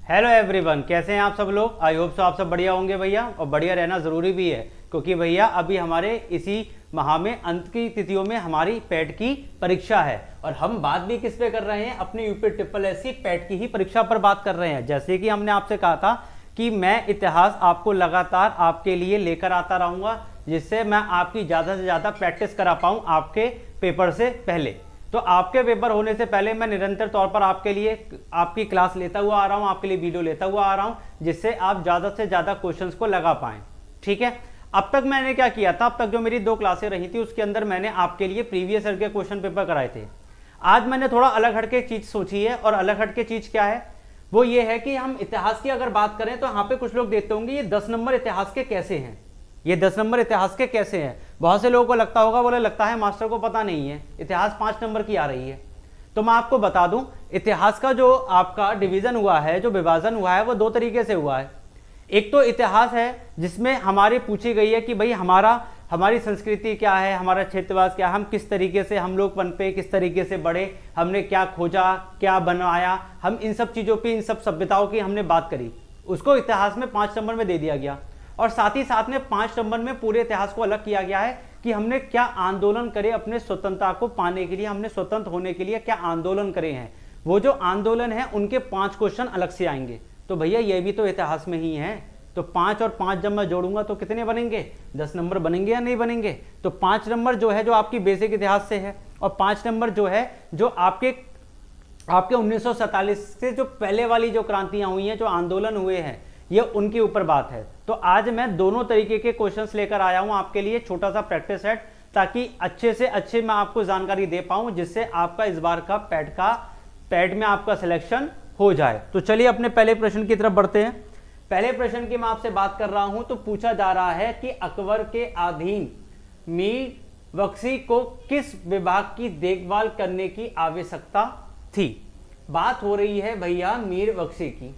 Hello everyone, कैसे हैं आप सब लोग। आई होप सो आप सब बढ़िया होंगे भैया, और बढ़िया रहना ज़रूरी भी है क्योंकि भैया अभी हमारे इसी माह में अंत की तिथियों में हमारी पैट की परीक्षा है। और हम बात भी किस पे कर रहे हैं, अपने यूपी ट्रिपल एस की पैट की ही परीक्षा पर बात कर रहे हैं। जैसे कि हमने आपसे कहा था कि मैं इतिहास आपको लगातार आपके लिए लेकर आता रहूँगा, जिससे मैं आपकी ज़्यादा से ज़्यादा प्रैक्टिस करा पाऊँ आपके पेपर से पहले। तो आपके पेपर होने से पहले मैं निरंतर तौर पर आपके लिए आपकी क्लास लेता हुआ आ रहा हूं, आपके लिए वीडियो लेता हुआ आ रहा हूं, जिससे आप ज़्यादा से ज़्यादा क्वेश्चंस को लगा पाएं। ठीक है, अब तक मैंने क्या किया था, अब तक जो मेरी 2 क्लासें रही थी उसके अंदर मैंने आपके लिए प्रीवियस ईयर के क्वेश्चन पेपर कराए थे। आज मैंने थोड़ा अलग हटके चीज़ सोची है, और अलग हटके चीज़ क्या है वो ये है कि हम इतिहास की अगर बात करें तो यहाँ पे कुछ लोग देखते होंगे ये 10 नंबर इतिहास के कैसे हैं, ये 10 नंबर इतिहास के कैसे हैं। बहुत से लोगों को लगता होगा, बोले लगता है मास्टर को पता नहीं है, इतिहास 5 नंबर की आ रही है। तो मैं आपको बता दूं, इतिहास का जो आपका डिवीजन हुआ है, जो विभाजन हुआ है, वो 2 तरीके से हुआ है। एक तो इतिहास है जिसमें हमारी पूछी गई है कि भाई हमारी संस्कृति क्या है, हमारा क्षेत्रवास क्या है, हम किस तरीके से हम लोग पनपे, किस तरीके से बढ़े, हमने क्या खोजा, क्या बनवाया, हम इन सब चीज़ों पे, इन सब सभ्यताओं की हमने बात करी। उसको इतिहास में 5 नंबर में दे दिया गया। और साथ ही साथ में 5 नंबर में पूरे इतिहास को अलग किया गया है कि हमने क्या आंदोलन करे अपने स्वतंत्रता को पाने के लिए, हमने स्वतंत्र होने के लिए क्या आंदोलन करे हैं। वो जो आंदोलन है उनके 5 क्वेश्चन अलग से आएंगे। तो भैया ये भी तो इतिहास में ही है। तो 5 और 5 जब मैं जोड़ूंगा तो कितने बनेंगे, 10 नंबर बनेंगे या नहीं बनेंगे। तो 5 नंबर जो है जो आपकी बेसिक इतिहास से है, और 5 नंबर जो है जो आपके 1947 से जो पहले वाली जो क्रांतियां हुई हैं, जो आंदोलन हुए हैं, ये उनके ऊपर बात है। तो आज मैं दोनों तरीके के क्वेश्चंस लेकर आया हूं आपके लिए, छोटा सा प्रैक्टिस सेट, ताकि अच्छे से अच्छे मैं आपको जानकारी दे पाऊं, जिससे आपका इस बार का पैट में आपका सिलेक्शन हो जाए। तो चलिए अपने पहले प्रश्न की तरफ बढ़ते हैं। पहले प्रश्न की मैं आपसे बात कर रहा हूं, तो पूछा जा रहा है कि अकबर के अधीन मीर बख्शी को किस विभाग की देखभाल करने की आवश्यकता थी। बात हो रही है भैया मीर बख्शी की।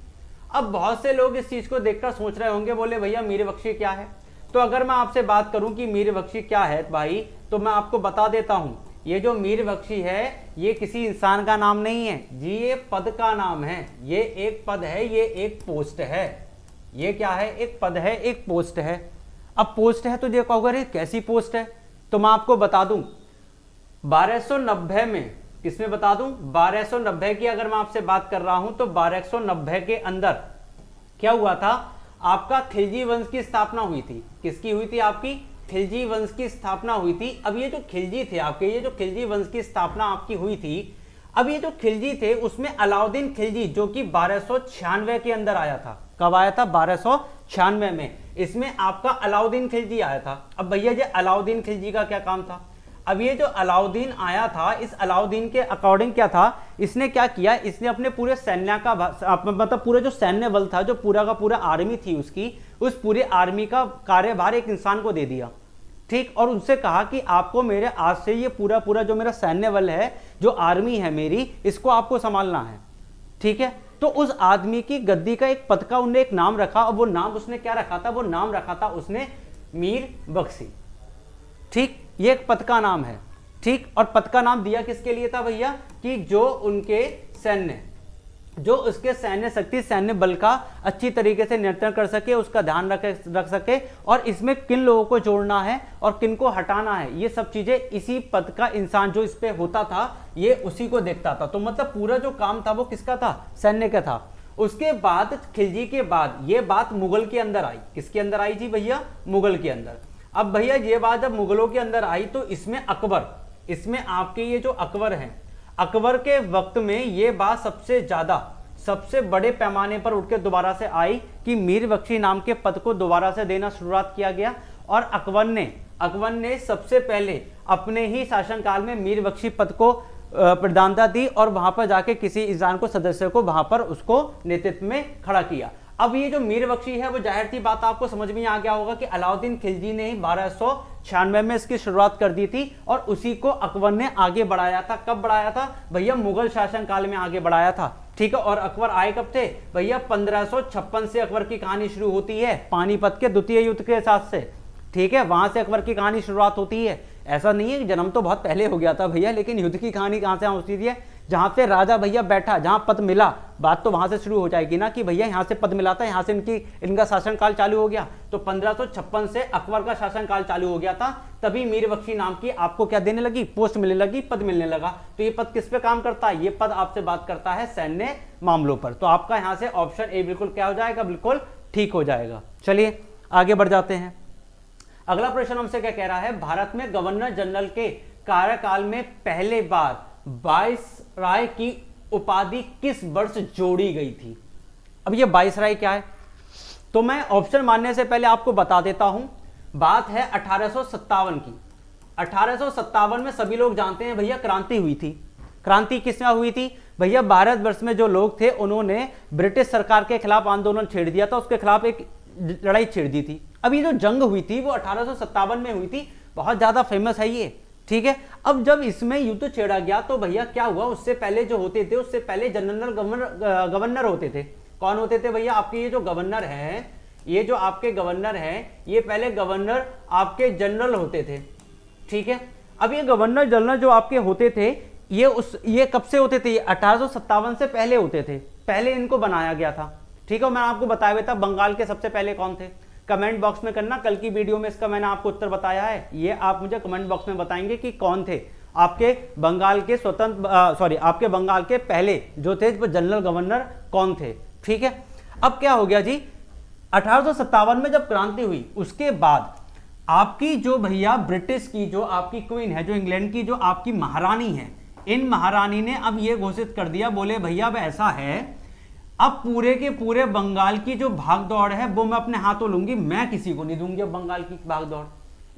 अब बहुत से लोग इस चीज को देखकर सोच रहे होंगे, बोले भैया मीर बख्शी क्या है। तो अगर मैं आपसे बात करूं कि मीर बख्शी क्या है भाई, तो मैं आपको बता देता हूं, ये जो मीर बख्शी है ये किसी इंसान का नाम नहीं है जी, ये पद का नाम है। ये एक पद है, ये एक पोस्ट है। ये क्या है, एक पद है, एक पोस्ट है। अब पोस्ट है तो ये कहोगे कैसी पोस्ट है, तो मैं आपको बता दूं 1290 में, किसमें बता दूं 1290 की अगर मैं आपसे बात कर रहा हूं, तो 1290 के अंदर क्या हुआ था, आपका खिलजी वंश की स्थापना हुई थी। किसकी हुई थी, आपकी खिलजी वंश की स्थापना हुई थी। अब ये जो खिलजी थे आपके, ये जो खिलजी वंश की स्थापना आपकी हुई थी, अब ये जो खिलजी थे उसमें अलाउद्दीन खिलजी जो कि 1296 के अंदर आया था। कब आया था, 1296 में। इसमें आपका अलाउद्दीन खिलजी आया था। अब भैया ये अलाउद्दीन खिलजी का क्या काम था। अब ये जो अलाउद्दीन आया था, इस अलाउद्दीन के अकॉर्डिंग क्या था, इसने क्या किया, इसने अपने पूरे सैन्य का मतलब पूरे जो सैन्य बल था, जो पूरा का पूरा आर्मी थी उसकी, उस पूरे आर्मी का कार्यभार एक इंसान को दे दिया। ठीक, और उनसे कहा कि आपको मेरे आज से ये पूरा पूरा जो मेरा सैन्य बल है, जो आर्मी है मेरी, इसको आपको संभालना है। ठीक है, तो उस आदमी की गद्दी का एक पद का उन्हें एक नाम रखा, और वो नाम उसने क्या रखा था, वो नाम रखा था उसने मीर बख्शी। ठीक, ये एक पद का नाम है। ठीक, और पद का नाम दिया किसके लिए था भैया, कि जो उनके सैन्य, जो उसके सैन्य शक्ति, सैन्य बल का अच्छी तरीके से नियंत्रण कर सके, उसका ध्यान रख सके, और इसमें किन लोगों को जोड़ना है और किन को हटाना है, ये सब चीजें इसी पद का इंसान जो इस पे होता था, ये उसी को देखता था। तो मतलब पूरा जो काम था वो किसका था, सैन्य का था। उसके बाद खिलजी के बाद ये बात मुगल के अंदर आई। किसके अंदर आई जी भैया, मुगल के अंदर। अब भैया ये बात जब मुगलों के अंदर आई, तो इसमें अकबर, इसमें आपके ये जो अकबर हैं, अकबर के वक्त में ये बात सबसे बड़े पैमाने पर उठ के दोबारा से आई कि मीर बख्शी नाम के पद को दोबारा से देना शुरुआत किया गया। और अकबर ने सबसे पहले अपने ही शासनकाल में मीर बख्शी पद को प्रधानता दी, और वहां पर जाके किसी इंसान को, सदस्य को वहां पर उसको नेतृत्व में खड़ा किया। अब ये जो मीर बख्शी है, वो जाहिर सी बात आपको समझ में आ गया होगा कि अलाउद्दीन खिलजी ने ही 1296 में इसकी शुरुआत कर दी थी, और उसी को अकबर ने आगे बढ़ाया था। कब बढ़ाया था भैया, मुगल शासन काल में आगे बढ़ाया था। ठीक है, और अकबर आए कब थे भैया, 1556 से अकबर की कहानी शुरू होती है, पानीपत के द्वितीय युद्ध के साथ से। ठीक है, वहां से अकबर की कहानी शुरुआत होती है। ऐसा नहीं है कि जन्म तो बहुत पहले हो गया था भैया, लेकिन युद्ध की कहानी कहां से होती है, जहां पे राजा भैया बैठा, जहां पद मिला, बात तो वहां से शुरू हो जाएगी ना कि भैया यहां से पद मिला था, यहां से इनका शासनकाल चालू हो गया। तो 1556 से अकबर का शासनकाल चालू हो गया था, तभी मीर बख्शी नाम की आपको क्या देने लगी, पोस्ट मिलने लगी, पद मिलने लगा। तो ये पद किस पे काम करता है, ये पद आपसे बात करता है सैन्य मामलों पर। तो आपका यहां से ऑप्शन ए बिल्कुल क्या हो जाएगा, बिल्कुल ठीक हो जाएगा। चलिए आगे बढ़ जाते हैं। अगला प्रश्न हमसे क्या कह रहा है, भारत में गवर्नर जनरल के कार्यकाल में पहले बार वायसराय की उपाधि किस वर्ष जोड़ी गई थी। अब ये वायसराय क्या है, तो मैं ऑप्शन मानने से पहले आपको बता देता हूं, बात है 1857 की। 1857 में सभी लोग जानते हैं भैया क्रांति हुई थी। क्रांति किसमें हुई थी भैया, भारतवर्ष में जो लोग थे उन्होंने ब्रिटिश सरकार के खिलाफ आंदोलन छेड़ दिया था, उसके खिलाफ एक लड़ाई छेड़ दी थी। अब ये जो जंग हुई थी वो 1857 में हुई थी, बहुत ज्यादा फेमस है ये, ठीक है। अब जब इसमें युद्ध छेड़ा गया तो भैया क्या हुआ, उससे पहले जो होते थे, उससे पहले जनरल गवर्नर होते थे। कौन होते थे भैया, आपके ये जो गवर्नर हैं, ये जो आपके गवर्नर हैं, ये पहले गवर्नर आपके जनरल होते थे, ठीक है। अब ये गवर्नर जनरल जो आपके होते थे, ये कब से होते थे, 1857 से पहले होते थे, पहले इनको बनाया गया था, ठीक है। मैं आपको बताया हुआ था बंगाल के सबसे पहले कौन थे, कमेंट बॉक्स में करना, कल की वीडियो में इसका मैंने आपको उत्तर बताया है, ये आप मुझे कमेंट बॉक्स में बताएंगे कि कौन थे आपके बंगाल के आपके बंगाल के पहले जो थे जनरल गवर्नर कौन थे, ठीक है। अब क्या हो गया जी, 1857 में जब क्रांति हुई उसके बाद आपकी जो भैया ब्रिटिश की जो आपकी क्वीन है, जो इंग्लैंड की जो आपकी महारानी है, इन महारानी ने अब ये घोषित कर दिया, बोले भैया अब ऐसा है, अब पूरे के पूरे बंगाल की जो भाग दौड़ है वो मैं अपने हाथों लूंगी, मैं किसी को नहीं दूंगी अब बंगाल की भाग दौड़,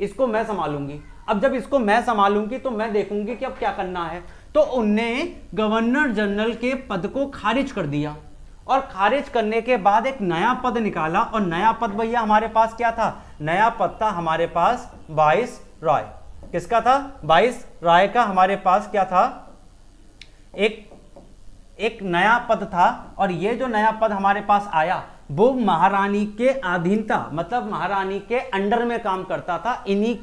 इसको मैं संभालूंगी। अब जब इसको मैं संभालूंगी तो मैं देखूंगी कि अब क्या करना है। तो उनने गवर्नर जनरल के पद को खारिज कर दिया, और खारिज करने के बाद एक नया पद निकाला, और नया पद भैया हमारे पास क्या था, नया पद था हमारे पास वाइसराय। किसका था, वाइसराय का हमारे पास क्या था, एक नया पद था। और ये जो नया पद हमारे पास आया वो महारानी के अधीन था, मतलब महारानी के अंडर में काम करता था, इन्हीं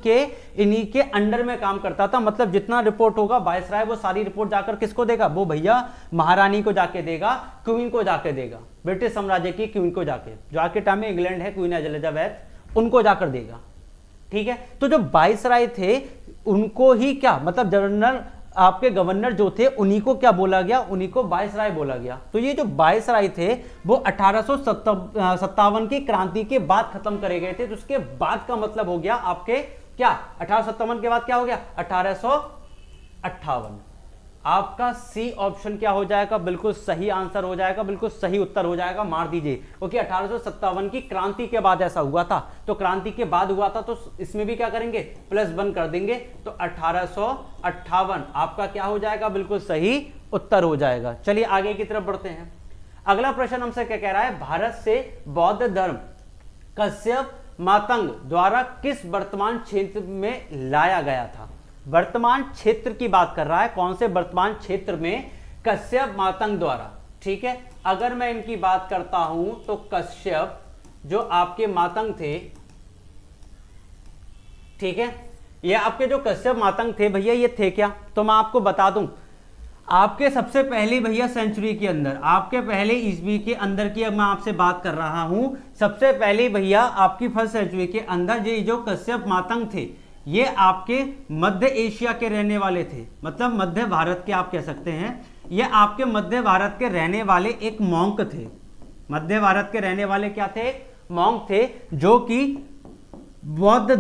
के अंडर में काम करता था। मतलब जितना रिपोर्ट होगा वायसराय वो सारी रिपोर्ट जाकर किसको देगा, वो भैया महारानी को जाके देगा, क्वीन को जाके देगा, ब्रिटिश साम्राज्य की क्वीन को जाके, जो आज के टाइम में इंग्लैंड है क्वीन एलिजाबेथ, उनको जाकर देगा, ठीक है। तो जो वायसराय थे उनको ही क्या, मतलब जनरल आपके गवर्नर जो थे उन्हीं को क्या बोला गया, उन्हीं को वायसराय बोला गया। तो ये जो वायसराय थे वो 1857 की क्रांति के बाद खत्म करे गए थे। तो उसके बाद का मतलब हो गया आपके क्या, 1857 के बाद क्या हो गया, 1858। आपका सी ऑप्शन क्या हो जाएगा, बिल्कुल सही आंसर हो जाएगा, बिल्कुल सही उत्तर हो जाएगा, मार दीजिए, क्योंकि 1857 की क्रांति के बाद ऐसा हुआ था। तो क्रांति के बाद हुआ था तो इसमें भी क्या करेंगे, +1 कर देंगे, तो 1858 आपका क्या हो जाएगा, बिल्कुल सही उत्तर हो जाएगा। चलिए आगे की तरफ बढ़ते हैं। अगला प्रश्न हमसे क्या कह रहा है, भारत से बौद्ध धर्म कश्यप मातंग द्वारा किस वर्तमान क्षेत्र में लाया गया था। वर्तमान क्षेत्र की बात कर रहा है, कौन से वर्तमान क्षेत्र में, कश्यप मातंग द्वारा, ठीक है। अगर मैं इनकी बात करता हूं तो कश्यप जो आपके मातंग थे, ठीक है, ये आपके जो कश्यप मातंग थे भैया ये थे क्या, तो मैं आपको बता दूं, आपके सबसे पहली भैया सेंचुरी के अंदर, आपके पहले ईस्वी के अंदर की अब मैं आपसे बात कर रहा हूं, सबसे पहले भैया आपकी फर्स्ट सेंचुरी के अंदर ये जो कश्यप मातंग थे ये आपके मध्य एशिया के रहने वाले थे, मतलब मध्य भारत के आप कह सकते हैं, ये आपके मध्य भारत के रहने वाले एक मॉन्क थे। मध्य भारत के रहने वाले क्या थे, मॉन्क थे, जो कि बौद्ध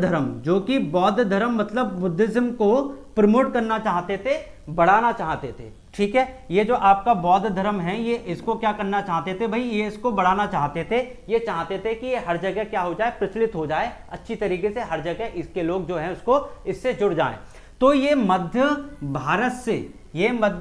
धर्म मतलब बुद्धिज्म को प्रमोट करना चाहते थे, बढ़ाना चाहते थे, ठीक है। ये जो आपका बौद्ध धर्म है ये इसको क्या करना चाहते थे भाई, ये इसको बढ़ाना चाहते थे, ये चाहते थे कि ये हर जगह क्या हो जाए, प्रचलित हो जाए अच्छी तरीके से, हर जगह इसके लोग जो हैं उसको इससे जुड़ जाएं। तो ये मध्य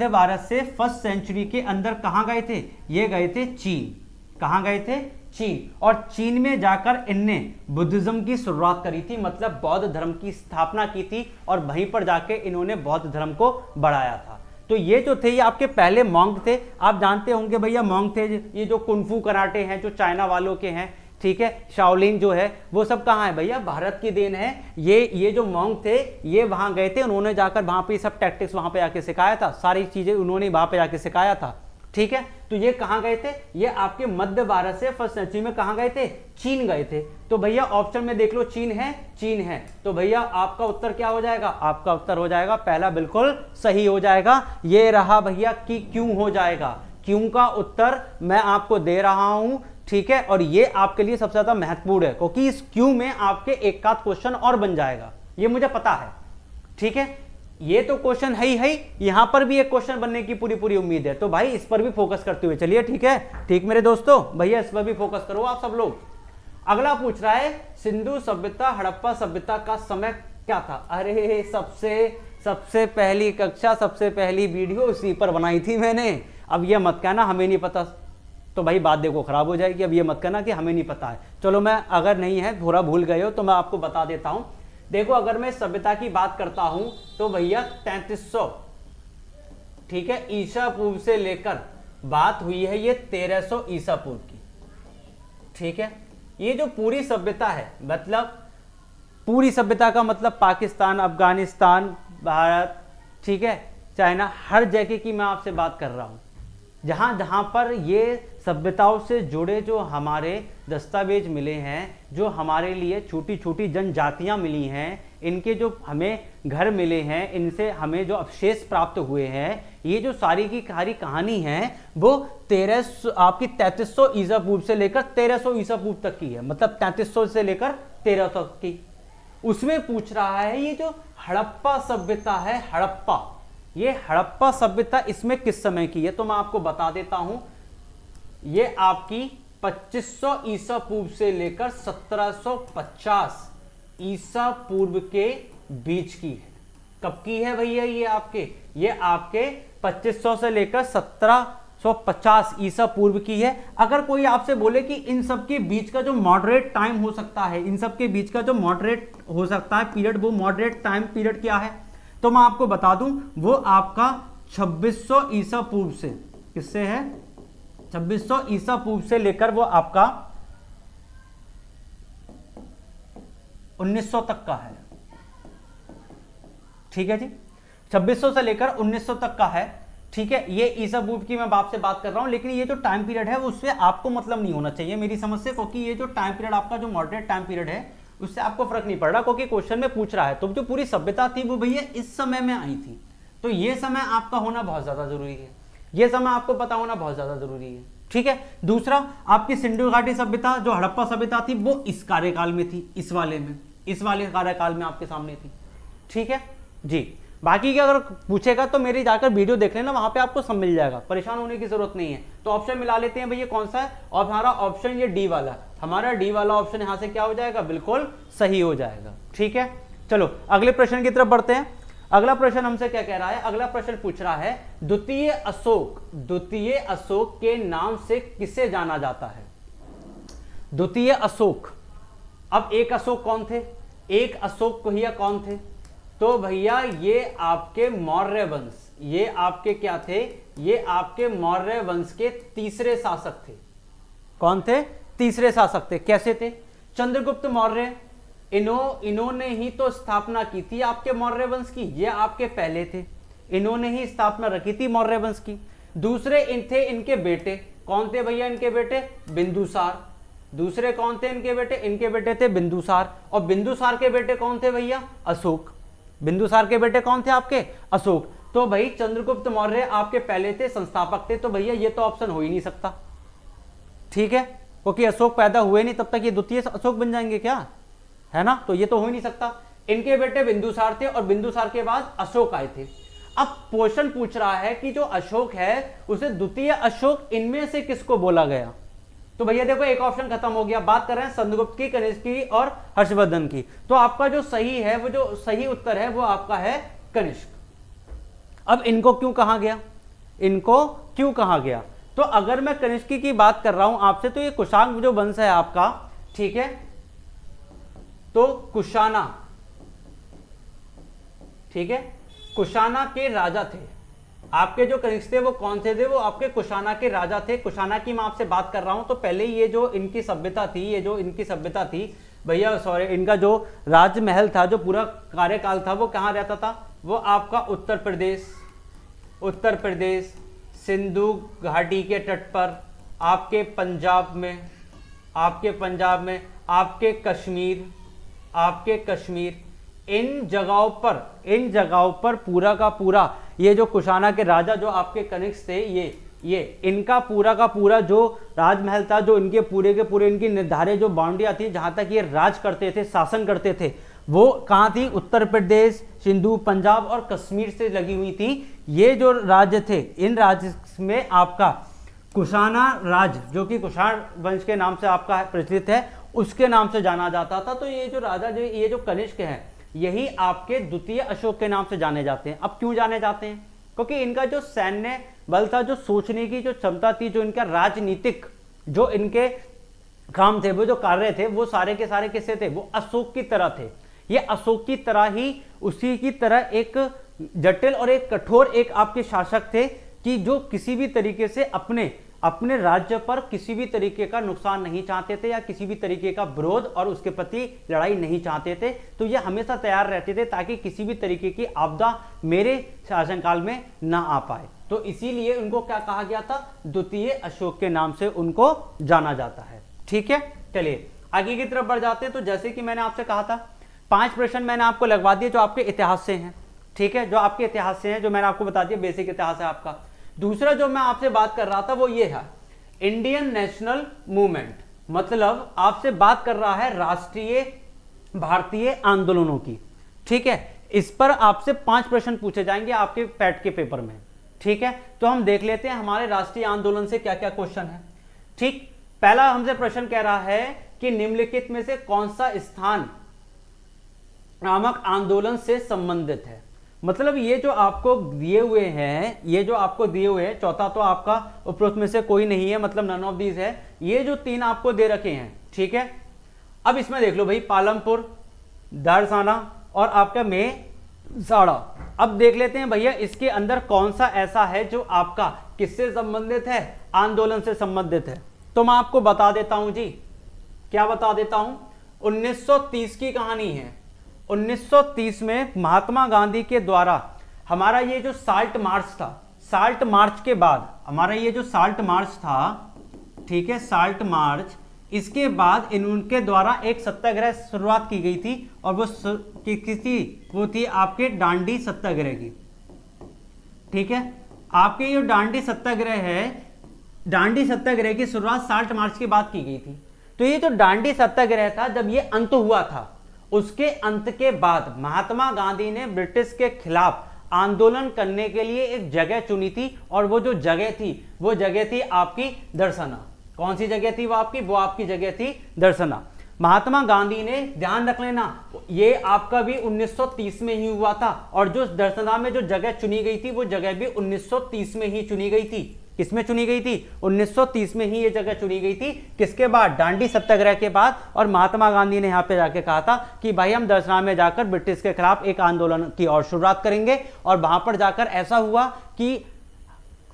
भारत से फर्स्ट सेंचुरी के अंदर कहां गए थे, ये गए थे चीन। कहां गए थे, चीन। और चीन में जाकर इनने बुद्धिज्म की शुरुआत करी थी, मतलब बौद्ध धर्म की स्थापना की थी, और वहीं पर जाके इन्होंने बौद्ध धर्म को बढ़ाया था। तो ये जो थे ये आपके पहले मॉन्क थे। आप जानते होंगे भैया मॉन्क थे, ये जो कुंफू कराटे हैं जो चाइना वालों के हैं, ठीक है, शाओलिन जो है वो सब कहाँ है भैया, भारत की देन है। ये जो मॉन्क थे ये वहां गए थे, उन्होंने जाकर वहां पे सब टैक्टिक्स वहां पे आके सिखाया था, सारी चीजें उन्होंने वहां पे आके सिखाया था। ठीक है, तो ये कहां गए थे, ये आपके मध्य भारत से फर्स्ट सेंचुरी में कहां गए थे, चीन गए थे। तो भैया ऑप्शन में देख लो, चीन है, चीन है। तो भैया आपका उत्तर क्या हो जाएगा, आपका उत्तर हो जाएगा पहला बिल्कुल सही हो जाएगा। ये रहा भैया कि क्यों हो जाएगा, क्यों का उत्तर मैं आपको दे रहा हूं। ठीक है, और ये आपके लिए सबसे ज्यादा महत्वपूर्ण है, क्योंकि इस क्यों में आपके एक आध क्वेश्चन और बन जाएगा, ये मुझे पता है। ठीक है, ये तो क्वेश्चन है ही है, यहां पर भी एक क्वेश्चन बनने की पूरी पूरी उम्मीद है। तो भाई इस पर भी फोकस करते हुए चलिए। ठीक है, ठीक मेरे दोस्तों, भैया इस पर भी फोकस करो आप सब लोग। अगला पूछ रहा है, सिंधु सभ्यता हड़प्पा सभ्यता का समय क्या था। अरे सबसे पहली कक्षा, सबसे पहली वीडियो उसी पर बनाई थी मैंने। अब ये मत कहना हमें नहीं पता, तो भाई बात देखो खराब हो जाएगी। अब ये मत कहना कि हमें नहीं पता है। चलो मैं, अगर नहीं है, थोड़ा भूल गए हो तो मैं आपको बता देता हूं। देखो अगर मैं सभ्यता की बात करता हूं तो भैया 3300, ठीक है, ईसा पूर्व से लेकर बात हुई है ये 1300 ईसा पूर्व की। ठीक है, ये जो पूरी सभ्यता है, मतलब पूरी सभ्यता का मतलब पाकिस्तान, अफगानिस्तान, भारत, ठीक है, चाइना, हर जगह की मैं आपसे बात कर रहा हूं। जहां जहां पर ये सभ्यताओं से जुड़े जो हमारे दस्तावेज मिले हैं, जो हमारे लिए छोटी छोटी जनजातियां मिली हैं, इनके जो हमें घर मिले हैं, इनसे हमें जो अवशेष प्राप्त हुए हैं, ये जो सारी की सारी कहानी है वो 3300 ईसा पूर्व से लेकर 1300 ईसा पूर्व तक की है। मतलब 3300 से लेकर 1300 तक की। उसमें पूछ रहा है ये जो हड़प्पा सभ्यता है, हड़प्पा, ये हड़प्पा सभ्यता इसमें किस समय की है, तो मैं आपको बता देता हूं। ये आपकी 2500 ईसा पूर्व से लेकर 1750 ईसा पूर्व के बीच की है। कब की है भैया, ये आपके 2500 से लेकर 1750 ईसा पूर्व की है। अगर कोई आपसे बोले कि इन सब के बीच का जो मॉडरेट टाइम हो सकता है, इन सब के बीच का जो मॉडरेट हो सकता है पीरियड, वो मॉडरेट टाइम पीरियड क्या है, तो मैं आपको बता दूं, वो आपका 2600 ईसा पूर्व से, किससे है, 2600 ईसा पूर्व से लेकर वो आपका 1900 तक का है। ठीक है जी, 2600 से लेकर 1900 तक का है। ठीक है, ये ईसा पूर्व की मैं आपसे बात कर रहा हूं, लेकिन ये जो टाइम पीरियड है उससे आपको मतलब नहीं होना चाहिए मेरी समझ से, क्योंकि ये जो टाइम पीरियड आपका जो मॉडरेट टाइम पीरियड है उससे आपको फर्क नहीं पड़ रहा, क्योंकि क्वेश्चन में पूछ रहा है। तो जो पूरी सभ्यता थी वो भैया इस समय में आई थी, तो ये समय आपका होना बहुत ज्यादा जरूरी है, ये समय आपको पता होना बहुत ज्यादा जरूरी है। ठीक है, दूसरा आपकी सिंधु घाटी सभ्यता जो हड़प्पा सभ्यता थी वो इस कार्यकाल में थी, इस वाले कार्यकाल में आपके सामने थी। ठीक है जी, बाकी की अगर पूछेगा तो मेरी जाकर वीडियो देख लेना, वहां पे आपको सब मिल जाएगा, परेशान होने की जरूरत नहीं है। तो ऑप्शन मिला लेते हैं भैया कौन सा है, और हमारा ऑप्शन ये डी वाला, हमारा डी वाला ऑप्शन यहां से क्या हो जाएगा, बिल्कुल सही हो जाएगा। ठीक है, चलो अगले प्रश्न की तरफ बढ़ते हैं। अगला प्रश्न हमसे क्या कह रहा है, अगला प्रश्न पूछ रहा है, द्वितीय अशोक के नाम से किसे जाना जाता है। द्वितीय अशोक, अब एक अशोक कौन थे, एक अशोक भैया कौन थे, तो भैया ये आपके मौर्य वंश, ये आपके क्या थे, ये आपके मौर्य वंश के तीसरे शासक थे। कौन थे, तीसरे शासक थे। कैसे थे, चंद्रगुप्त मौर्य, इन्होंने ही तो स्थापना की थी आपके मौर्य वंश की, ये आपके पहले थे, इन्होंने ही स्थापना रखी थी मौर्य वंश की। दूसरे थे इनके बेटे, कौन थे भैया इनके बेटे, बिंदुसार। दूसरे कौन थे इनके बेटे, इनके बेटे थे बिंदुसार, और बिंदुसार के बेटे कौन थे भैया, अशोक। बिंदुसार के बेटे कौन थे आपके, अशोक। तो भाई चंद्रगुप्त मौर्य आपके पहले थे, संस्थापक थे, तो भैया ये तो ऑप्शन हो ही नहीं सकता। ठीक है, क्योंकि अशोक पैदा हुए नहीं तब तक ये द्वितीय अशोक बन जाएंगे क्या, है ना, तो ये तो हो ही नहीं सकता। इनके बेटे बिंदुसार थे और बिंदुसार के बाद अशोक आए थे। अब क्वेश्चन पूछ रहा है कि जो अशोक है उसे द्वितीय अशोक इनमें से किसको बोला गया, तो भैया देखो एक ऑप्शन खत्म हो गया, बात कर रहे हैं चंद्रगुप्त की, कनिष्क की और हर्षवर्धन की। तो आपका जो सही है, वो जो सही उत्तर है वो आपका है कनिष्क। अब इनको क्यों कहा गया, इनको क्यों कहा गया, तो अगर मैं कनिष्क की बात कर रहा हूं आपसे, तो ये कुशांग जो वंश है आपका, ठीक है, तो कुशाना, ठीक है, कुशाना के राजा थे, आपके जो कनिष्क थे वो कौन से थे? वो आपके कुशाना के राजा थे। कुशाना की मैं आपसे बात कर रहा हूं। तो पहले ये जो इनकी सभ्यता थी, ये जो इनकी सभ्यता थी भैया, सॉरी, इनका जो राजमहल था, जो पूरा कार्यकाल था, वो कहाँ रहता था? वो आपका उत्तर प्रदेश सिंधु घाटी के तट पर, आपके पंजाब में, आपके कश्मीर, इन जगहों पर पूरा का पूरा ये जो कुशाना के राजा जो आपके कनिष्क थे, ये इनका पूरा का पूरा जो राजमहल था, जो इनके पूरे के पूरे इनकी निर्धारित जो बाउंड्रियां थी, जहां तक ये राज करते थे, शासन करते थे, वो कहाँ थी? उत्तर प्रदेश, सिंधु, पंजाब और कश्मीर से लगी हुई थी। ये जो राज्य थे, इन राज्य में आपका कुशाना राज, जो कि कुषाण वंश के नाम से आपका प्रचलित है, उसके नाम से जाना जाता था। तो ये जो राजा, जो ये जो कनिष्क हैं, यही आपके द्वितीय अशोक के नाम से जाने जाते हैं। अब क्यों जाने जाते हैं? क्योंकि इनका जो सैन्य बल था, जो सोचने की जो क्षमता थी, जो इनका राजनीतिक जो इनके काम थे, वो जो कार्य थे, वो सारे के सारे किससे थे? वो अशोक की तरह थे। ये अशोक की तरह ही, उसी की तरह एक जटिल और एक कठोर एक आपके शासक थे, कि जो किसी भी तरीके से अपने राज्य पर किसी भी तरीके का नुकसान नहीं चाहते थे, या किसी भी तरीके का विरोध और उसके प्रति लड़ाई नहीं चाहते थे। तो ये हमेशा तैयार रहते थे ताकि किसी भी तरीके की आपदा मेरे शासनकाल में ना आ पाए। तो इसीलिए उनको क्या कहा गया था? द्वितीय अशोक के नाम से उनको जाना जाता है। ठीक है, चलिए आगे की तरफ बढ़ जाते हैं। तो जैसे कि मैंने आपसे कहा था, 5 प्रश्न मैंने आपको लगवा दिए जो आपके इतिहास से हैं। ठीक है, जो आपके इतिहास से हैं, जो मैंने आपको बता दिया, बेसिक इतिहास है आपका। दूसरा जो मैं आपसे बात कर रहा था वो ये है इंडियन नेशनल मूवमेंट, मतलब आपसे बात कर रहा है राष्ट्रीय भारतीय आंदोलनों की। ठीक है, इस पर आपसे 5 प्रश्न पूछे जाएंगे आपके पैट के पेपर में। ठीक है, तो हम देख लेते हैं हमारे राष्ट्रीय आंदोलन से क्या क्या क्वेश्चन है। ठीक, पहला हमसे प्रश्न कह रहा है कि निम्नलिखित में से कौन सा स्थान नामक आंदोलन से संबंधित है। मतलब ये जो आपको दिए हुए हैं, चौथा तो आपका उपरोक्त में से कोई नहीं है, मतलब नन ऑफ दीज है। ये जो 3 आपको दे रखे हैं, ठीक है। अब इसमें देख लो भाई, पालमपुर, दारसाना और आपका मेसाड़ा। अब देख लेते हैं भैया इसके अंदर कौन सा ऐसा है जो आपका किससे संबंधित है? आंदोलन से संबंधित है। तो मैं आपको बता देता हूं जी, क्या बता देता हूं, 1930 की कहानी है। 1930 में महात्मा गांधी के द्वारा हमारा ये जो साल्ट मार्च था, साल्ट मार्च के बाद हमारा ये जो साल्ट मार्च था, ठीक है, साल्ट मार्च, इसके बाद इनके द्वारा एक सत्याग्रह शुरुआत की गई थी, और वो वो थी आपके डांडी सत्याग्रह की। ठीक है, आपके ये डांडी सत्याग्रह है, डांडी सत्याग्रह की शुरुआत साल्ट मार्च के बाद की गई थी। तो ये जो डांडी सत्याग्रह था, जब ये अंत हुआ था, उसके अंत के बाद महात्मा गांधी ने ब्रिटिश के खिलाफ आंदोलन करने के लिए एक जगह चुनी थी, और वो जो जगह थी, वो जगह थी आपकी दर्शना। कौन सी जगह थी वो आपकी? वो आपकी जगह थी दर्शना। महात्मा गांधी ने, ध्यान रख लेना, ये आपका भी 1930 में ही हुआ था, और जो दर्शना में जो जगह चुनी गई थी, वो जगह भी 1930 में ही चुनी गई थी। किसमें चुनी गई थी? 1930 में ही ये जगह चुनी गई थी। किसके बाद? डांडी सत्याग्रह के बाद। और महात्मा गांधी ने यहाँ पे जाके कहा था कि भाई हम दर्शना में जाकर ब्रिटिश के खिलाफ एक आंदोलन की और शुरुआत करेंगे। और वहां पर जाकर ऐसा हुआ कि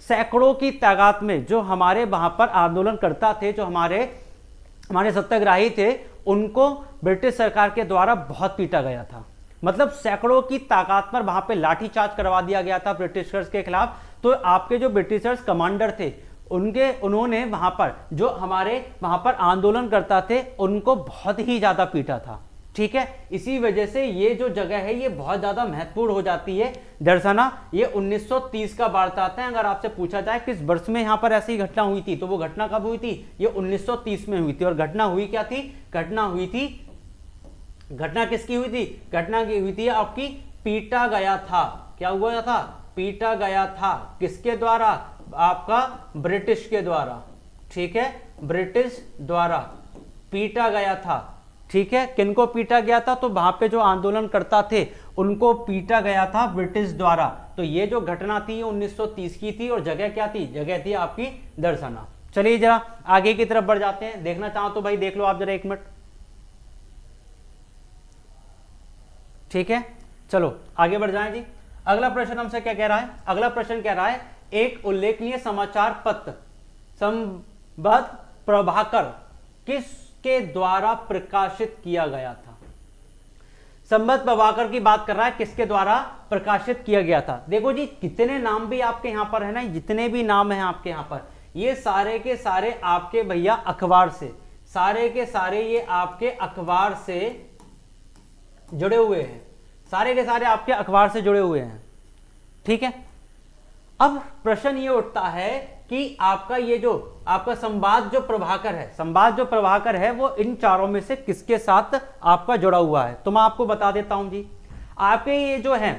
सैकड़ों की तादाद में जो हमारे वहां पर आंदोलन करता थे, जो हमारे सत्याग्रही थे, उनको ब्रिटिश सरकार के द्वारा बहुत पीटा गया था। मतलब सैकड़ों की तादाद पर वहां पे लाठीचार्ज करवा दिया गया था ब्रिटिशर्स के खिलाफ। तो आपके जो ब्रिटिशर्स कमांडर थे, उन्होंने वहां पर जो हमारे वहां पर आंदोलन करता थे, उनको बहुत ही ज्यादा पीटा था। ठीक है, इसी वजह से ये जो जगह है ये बहुत ज्यादा महत्वपूर्ण हो जाती है। दर्शना ये 1930 का वारदात है। अगर आपसे पूछा जाए किस वर्ष में यहाँ पर ऐसी घटना हुई थी, तो वो घटना कब हुई थी? ये 1930 में हुई थी। और घटना हुई क्या थी? घटना किसकी हुई थी? घटना की हुई थी आपकी, पीटा गया था। क्या हुआ था? पीटा गया था। किसके द्वारा? आपका ब्रिटिश के द्वारा। ठीक है, ब्रिटिश द्वारा पीटा गया था। ठीक है, किनको पीटा गया था? तो वहां पे जो आंदोलन करता थे उनको पीटा गया था ब्रिटिश द्वारा। तो ये जो घटना थी 1930 की थी, और जगह क्या थी? जगह थी आपकी दर्शना। चलिए जरा आगे की तरफ बढ़ जाते हैं। देखना चाहो तो भाई देख लो आप जरा, 1 मिनट। ठीक है, चलो आगे बढ़ जाएं जी। अगला प्रश्न हमसे क्या कह रहा है? अगला प्रश्न कह रहा है एक उल्लेखनीय समाचार पत्र संबद्ध प्रभाकर किसके द्वारा प्रकाशित किया गया था? संबद्ध प्रभाकर की बात कर रहा है, किसके द्वारा प्रकाशित किया गया था? देखो जी, कितने नाम भी आपके यहां पर है ना, जितने भी नाम हैं आपके यहां पर, ये सारे के सारे आपके भैया अखबार से, सारे के सारे ये आपके अखबार से जुड़े हुए हैं, सारे के सारे आपके अखबार से जुड़े हुए हैं। ठीक है, अब प्रश्न ये उठता है कि आपका ये जो आपका संवाद जो प्रभाकर है, संवाद जो प्रभाकर है वो इन चारों में से किसके साथ आपका जुड़ा हुआ है? तो मैं आपको बता देता हूं जी। आपके ये जो है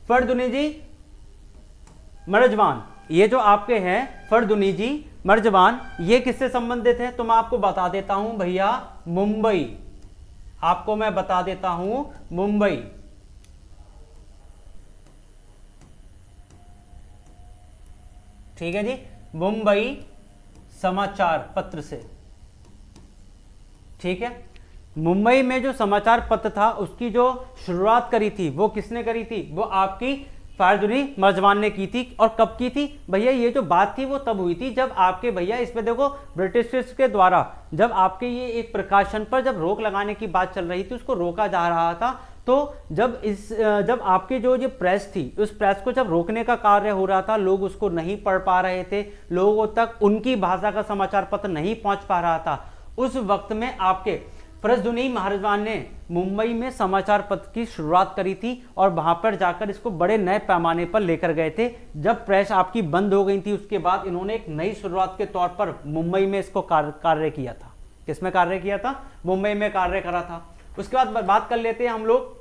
फरदुनी जी मर्जवान, ये जो आपके हैं फरदुनी जी मर्जवान, ये किससे संबंधित है? तो मैं आपको बता देता हूं भैया, मुंबई, आपको मैं बता देता हूं मुंबई। ठीक है जी, मुंबई समाचार पत्र से। ठीक है, मुंबई में जो समाचार पत्र था उसकी जो शुरुआत करी थी वो किसने करी थी? वो आपकी फरदुनी मर्जवान ने की थी। और कब की थी भैया? ये जो बात थी वो तब हुई थी जब आपके भैया इसमें देखो ब्रिटिश के द्वारा जब आपके ये एक प्रकाशन पर जब रोक लगाने की बात चल रही थी, उसको रोका जा रहा था। तो जब आपकी जो ये प्रेस थी, उस प्रेस को जब रोकने का कार्य हो रहा था, लोग उसको नहीं पढ़ पा रहे थे, लोगों तक उनकी भाषा का समाचार पत्र नहीं पहुंच पा रहा था, उस वक्त में आपके फरदुनी मर्जवान ने मुंबई में समाचार पत्र की शुरुआत करी थी और वहां पर जाकर इसको बड़े नए पैमाने पर लेकर गए थे। जब प्रेस आपकी बंद हो गई थी उसके बाद इन्होंने एक नई शुरुआत के तौर पर मुंबई में इसको कार्य किया था। किसमें कार्य किया था? मुंबई में कार्य करा था। उसके बाद बात कर लेते हैं हम लोग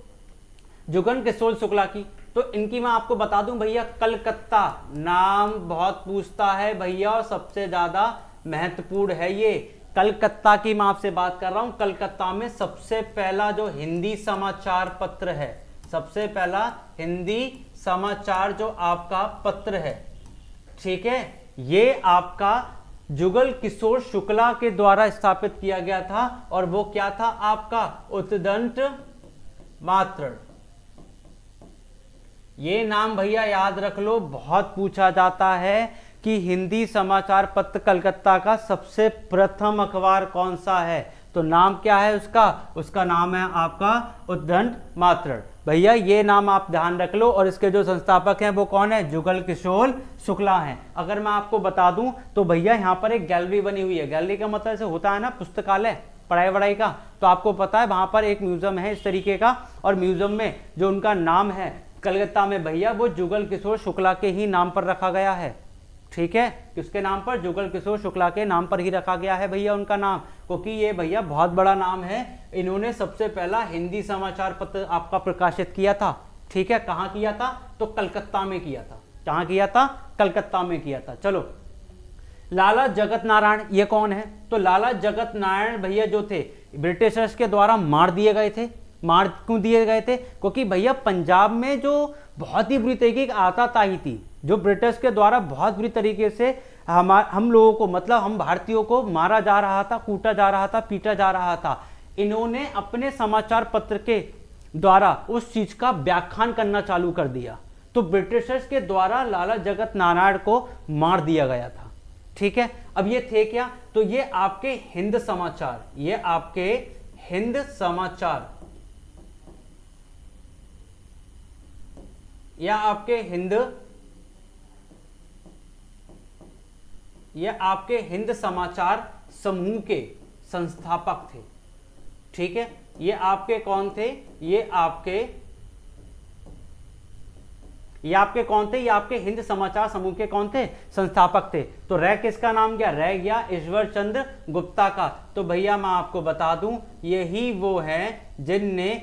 जुगल किशोर शुक्ला की। तो इनकी मैं आपको बता दूं भैया, कलकत्ता नाम बहुत पूछता है भैया और सबसे ज्यादा महत्वपूर्ण है ये। कलकत्ता की मैं आपसे बात कर रहा हूं। कलकत्ता में सबसे पहला जो हिंदी समाचार पत्र है, सबसे पहला हिंदी समाचार जो आपका पत्र है, ठीक है, ये आपका जुगल किशोर शुक्ला के द्वारा स्थापित किया गया था। और वो क्या था? आपका उद्दंड मातृ। ये नाम भैया याद रख लो, बहुत पूछा जाता है कि हिंदी समाचार पत्र कलकत्ता का सबसे प्रथम अखबार कौन सा है? तो नाम क्या है उसका? उसका नाम है आपका उद्दंड मातृ। भैया ये नाम आप ध्यान रख लो। और इसके जो संस्थापक हैं वो कौन है? जुगल किशोर शुक्ला हैं। अगर मैं आपको बता दूं तो भैया यहाँ पर एक गैलरी बनी हुई है। गैलरी का मतलब ऐसे होता है ना पुस्तकालय, पढ़ाई वढ़ाई का, तो आपको पता है वहां पर एक म्यूजियम है इस तरीके का। और म्यूजियम में जो उनका नाम है कलकत्ता में भैया, वो जुगल किशोर शुक्ला के ही नाम पर रखा गया है। ठीक है, किसके नाम पर? जुगल किशोर शुक्ला के नाम पर ही रखा गया है भैया उनका नाम, क्योंकि ये भैया बहुत बड़ा नाम है। इन्होंने सबसे पहला हिंदी समाचार पत्र आपका प्रकाशित किया था। ठीक है, कहां किया था? तो कलकत्ता में किया था। कहां किया था? कलकत्ता में किया था। चलो, लाला जगत नारायण ये कौन है? तो लाला जगत नारायण भैया जो थे ब्रिटिशर्स के द्वारा मार दिए गए थे। मार क्यों दिए गए थे? क्योंकि भैया पंजाब में जो बहुत ही बुरी तरीके की आताताई थी, जो ब्रिटिश के द्वारा बहुत बुरी तरीके से हम लोगों को, मतलब हम भारतीयों को मारा जा रहा था, कूटा जा रहा था, पीटा जा रहा था। इन्होंने अपने समाचार पत्र के द्वारा उस चीज का व्याख्यान करना चालू कर दिया। तो ब्रिटिशर्स के द्वारा लाला जगत नारायण को मार दिया गया था। ठीक है, अब ये थे क्या? तो ये आपके हिंद समाचार, ये आपके हिंद समाचार या आपके हिंद समाचार समूह के संस्थापक थे। ठीक है, ये आपके कौन थे? ये आपके कौन थे? ये आपके हिंद समाचार समूह के कौन थे? संस्थापक थे। तो रह किसका नाम गया? रह गया ईश्वर चंद्र गुप्ता का। तो भैया मैं आपको बता दूं, यही वो हैं जिनने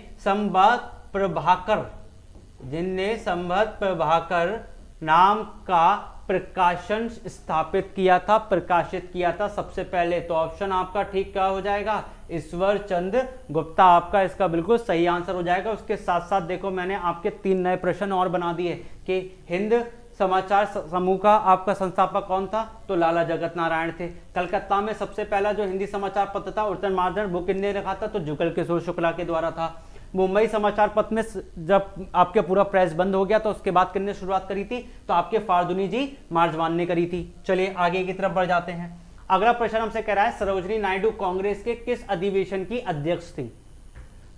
संबद्ध प्रभाकर नाम का प्रकाशन स्थापित किया था, प्रकाशित किया था सबसे पहले। तो ऑप्शन आपका ठीक क्या हो जाएगा? ईश्वर चंद्र गुप्ता आपका इसका बिल्कुल सही आंसर हो जाएगा। उसके साथ साथ देखो मैंने आपके 3 नए प्रश्न और बना दिए कि हिंद समाचार समूह का आपका संस्थापक कौन था? तो लाला जगत नारायण थे। कलकत्ता में सबसे पहला जो हिंदी समाचार पत्र था उद्दंड मातृ, वो किसने रखा था? तो जुगल किशोर शुक्ला के द्वारा था। मुंबई समाचार पत्र में जब आपके पूरा प्रेस बंद हो गया तो उसके बाद किसने शुरुआत करी थी? तो आपके फाल्गुनी जी मार्जवान ने करी थी। चलिए आगे की तरफ बढ़ जाते हैं। अगला प्रश्न हमसे कह रहा है सरोजिनी नायडू कांग्रेस के किस अधिवेशन की अध्यक्ष थी?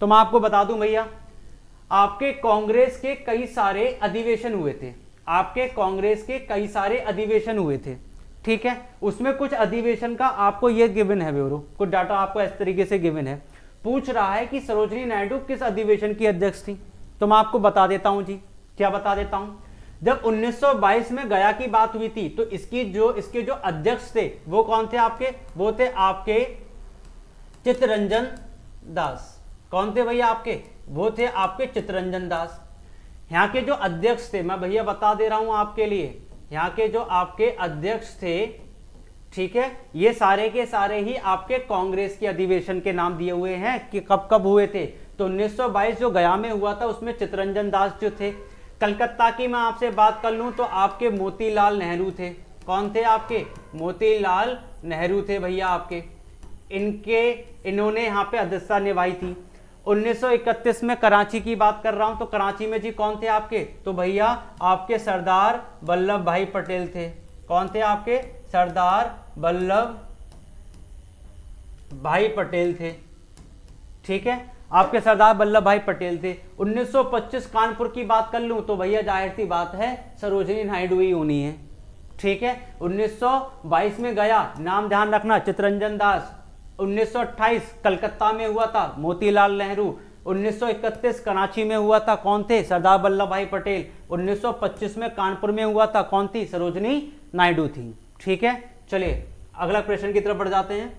तो मैं आपको बता दूं भैया, आपके कांग्रेस के कई सारे अधिवेशन हुए थे, आपके कांग्रेस के कई सारे अधिवेशन हुए थे, ठीक है। उसमें कुछ अधिवेशन का आपको ये गिवन है ब्यूरो, कुछ डाटा आपको इस तरीके से गिवन है। पूछ रहा है कि सरोजिनी नायडू किस अधिवेशन की अध्यक्ष थी? तो मैं आपको बता देता हूं जी, क्या बता देता हूं। जब 1922 में गया की बात हुई थी तो इसके जो अध्यक्ष थे वो कौन थे आपके? वो थे आपके चित्तरंजन दास। कौन थे भैया आपके? वो थे आपके चित्तरंजन दास। यहाँ के जो अध्यक्ष थे, मैं भैया बता दे रहा हूं आपके लिए, यहाँ के जो आपके अध्यक्ष थे, ठीक है, ये सारे के सारे ही आपके कांग्रेस के अधिवेशन के नाम दिए हुए हैं कि कब कब हुए थे। तो 1922 जो गया में हुआ था उसमें चित्तरंजन दास जो थे। कलकत्ता की मैं आपसे बात कर लूं तो आपके मोतीलाल नेहरू थे। कौन थे आपके? मोतीलाल नेहरू थे भैया आपके। इन्होंने यहाँ पे अध्यक्षता निभाई थी। 1931 में कराची की बात कर रहा हूं तो कराची में जी कौन थे आपके? तो भैया आपके सरदार वल्लभ भाई पटेल थे। कौन थे आपके? सरदार वल्लभ भाई पटेल थे, ठीक है, आपके सरदार वल्लभ भाई पटेल थे। 1925 कानपुर की बात कर लूं तो भैया जाहिर सी बात है सरोजिनी नायडू ही होनी है, ठीक है। 1922 में गया, नाम ध्यान रखना, चित्तरंजन दास। 1928 कलकत्ता में हुआ था, मोतीलाल नेहरू। 1931 कराची में हुआ था, कौन थे? सरदार वल्लभ भाई पटेल। 1925 में कानपुर में हुआ था, कौन थी? सरोजिनी नायडू थी, ठीक है। चलिए अगला प्रश्न की तरफ बढ़ जाते हैं।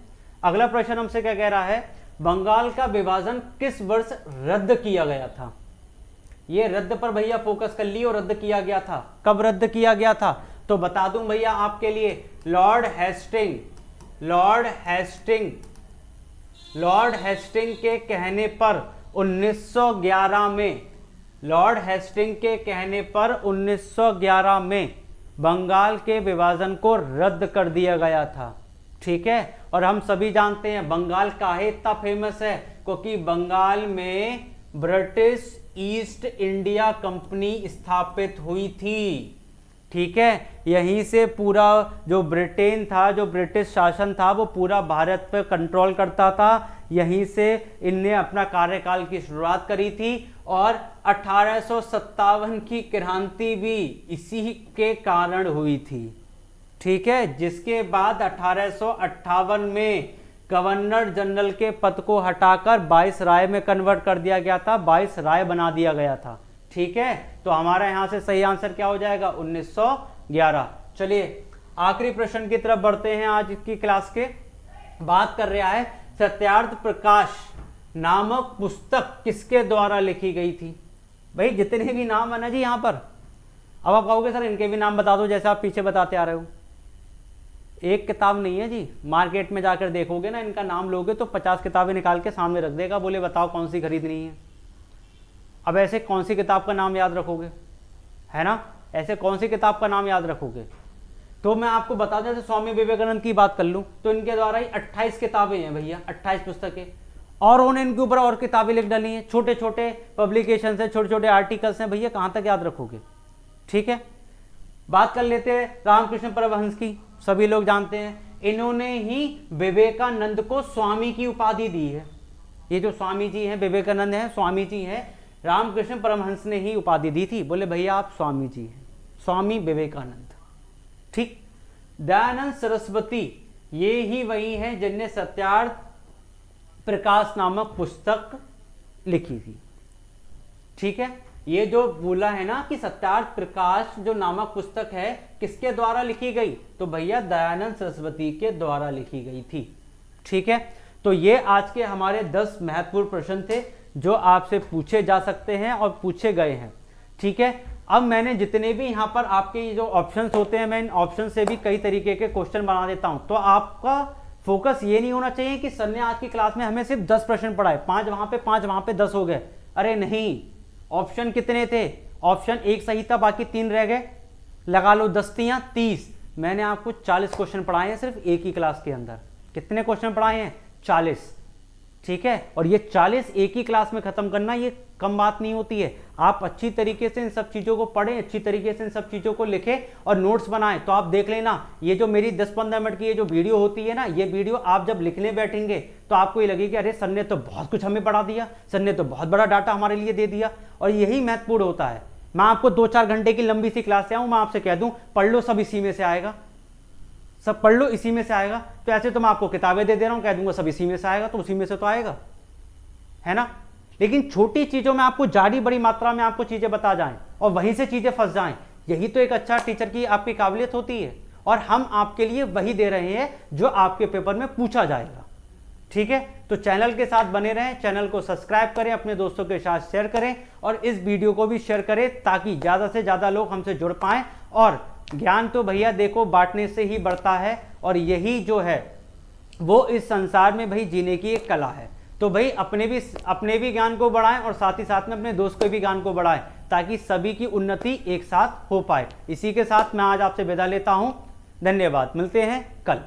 अगला प्रश्न हमसे क्या कह रहा है? बंगाल का विभाजन किस वर्ष रद्द किया गया था? ये रद्द पर भैया फोकस कर लियो, रद्द किया गया था। कब रद्द किया गया था? तो बता दूं भैया आपके लिए, लॉर्ड हेस्टिंग के कहने पर 1911 में, लॉर्ड हेस्टिंग के कहने पर 1911 में बंगाल के विभाजन को रद्द कर दिया गया था, ठीक है। और हम सभी जानते हैं बंगाल काहे इतना फेमस है, क्योंकि बंगाल में ब्रिटिश ईस्ट इंडिया कंपनी स्थापित हुई थी, ठीक है। यहीं से पूरा जो ब्रिटेन था, जो ब्रिटिश शासन था, वो पूरा भारत पर कंट्रोल करता था। यहीं से इनने अपना कार्यकाल की शुरुआत करी थी और 1857 की क्रांति भी इसी के कारण हुई थी, ठीक है। जिसके बाद 1858 में गवर्नर जनरल के पद को हटाकर वाइसराय में कन्वर्ट कर दिया गया था, वाइसराय बना दिया गया था, ठीक है। तो हमारा यहां से सही आंसर क्या हो जाएगा? 1911। चलिए आखिरी प्रश्न की तरफ बढ़ते हैं आज की क्लास के। बात कर रहा है सत्यार्थ प्रकाश नामक पुस्तक किसके द्वारा लिखी गई थी? भाई जितने भी नाम है ना जी यहां पर, अब आप कहोगे सर इनके भी नाम बता दो, जैसे आप पीछे बताते आ रहे हो। एक किताब नहीं है जी, मार्केट में जाकर देखोगे ना, इनका नाम लोगे तो 50 किताबें निकाल के सामने रख देगा, बोले बताओ कौन सी खरीदनी है। अब ऐसे कौन सी किताब का नाम याद रखोगे, है ना? ऐसे कौन सी किताब का नाम याद रखोगे? तो मैं आपको बता दें, जैसे स्वामी विवेकानंद की बात कर लूं तो इनके द्वारा ही 28 किताबें हैं भैया, 28 पुस्तकें, और उन्होंने इनके ऊपर और किताबें लिख डाली हैं, छोटे छोटे पब्लिकेशन है, छोटे छोटे आर्टिकल्स हैं भैया, कहां तक याद रखोगे, ठीक है। बात कर लेते हैं रामकृष्ण परमहंस की, सभी लोग जानते हैं, इन्होंने ही विवेकानंद को स्वामी की उपाधि दी है। ये जो स्वामी जी हैं, विवेकानंद हैं, स्वामी जी हैं, रामकृष्ण परमहंस ने ही उपाधि दी थी, बोले भैया आप स्वामी जी हैं, स्वामी विवेकानंद, ठीक। दयानंद सरस्वती ये ही वही हैं जिनने सत्यार्थ प्रकाश नामक पुस्तक लिखी थी, ठीक है। ये जो बोला है ना कि सत्यार्थ प्रकाश जो नामक पुस्तक है किसके द्वारा लिखी गई, तो भैया दयानंद सरस्वती के द्वारा लिखी गई थी, ठीक है। तो ये आज के हमारे 10 महत्वपूर्ण प्रश्न थे जो आपसे पूछे जा सकते हैं और पूछे गए हैं, ठीक है। अब मैंने जितने भी यहाँ पर आपके ये जो ऑप्शंस होते हैं, मैं इन ऑप्शन से भी कई तरीके के क्वेश्चन बना देता हूँ। तो आपका फोकस ये नहीं होना चाहिए कि सर ने आज की क्लास में हमें सिर्फ 10 प्रश्न पढ़ाए, 5 वहां पे 5 वहां पे 10 हो गए। अरे नहीं, ऑप्शन कितने थे? ऑप्शन 1 सही था, बाकी 3 रह गए, लगा लो 10 तियां 30। मैंने आपको 40 क्वेश्चन पढ़ाए हैं सिर्फ एक ही क्लास के अंदर। कितने क्वेश्चन पढ़ाए हैं? 40, ठीक है। और ये 40 एक ही क्लास में खत्म करना ये कम बात नहीं होती है। आप अच्छी तरीके से इन सब चीज़ों को पढ़ें, अच्छी तरीके से इन सब चीज़ों को लिखें और नोट्स बनाएं। तो आप देख लेना, ये जो मेरी 10-15 मिनट की ये जो वीडियो होती है ना, ये वीडियो आप जब लिखने बैठेंगे तो आपको ये लगेगी अरे सर ने तो बहुत कुछ हमें पढ़ा दिया, सर ने तो बहुत बड़ा डाटा हमारे लिए दे दिया। और यही महत्वपूर्ण होता है। मैं आपको 2-4 घंटे की लंबी सी क्लास से आऊँ, मैं आपसे कह दूँ पढ़ लो, सब इसी में से आएगा, सब पढ़ लो इसी में से आएगा। तो ऐसे तो मैं आपको किताबें दे रहा हूँ, कह दूंगा सब इसी में से आएगा, तो उसी में से तो आएगा, है ना। लेकिन छोटी चीजों में आपको जारी बड़ी मात्रा में आपको चीजें बता जाएं और वहीं से चीजें फंस जाएं, यही तो एक अच्छा टीचर की आपकी काबिलियत होती है। और हम आपके लिए वही दे रहे हैं जो आपके पेपर में पूछा जाएगा, ठीक है। तो चैनल के साथ बने रहें, चैनल को सब्सक्राइब करें, अपने दोस्तों के साथ शेयर करें और इस वीडियो को भी शेयर करें ताकि ज्यादा से ज्यादा लोग हमसे जुड़ पाएं। और ज्ञान तो भैया देखो बांटने से ही बढ़ता है और यही जो है वो इस संसार में भाई जीने की एक कला है। तो भाई अपने भी ज्ञान को बढ़ाएं और साथ ही साथ में अपने दोस्त के भी ज्ञान को बढ़ाएं ताकि सभी की उन्नति एक साथ हो पाए। इसी के साथ मैं आज आपसे विदा लेता हूं। धन्यवाद, मिलते हैं कल।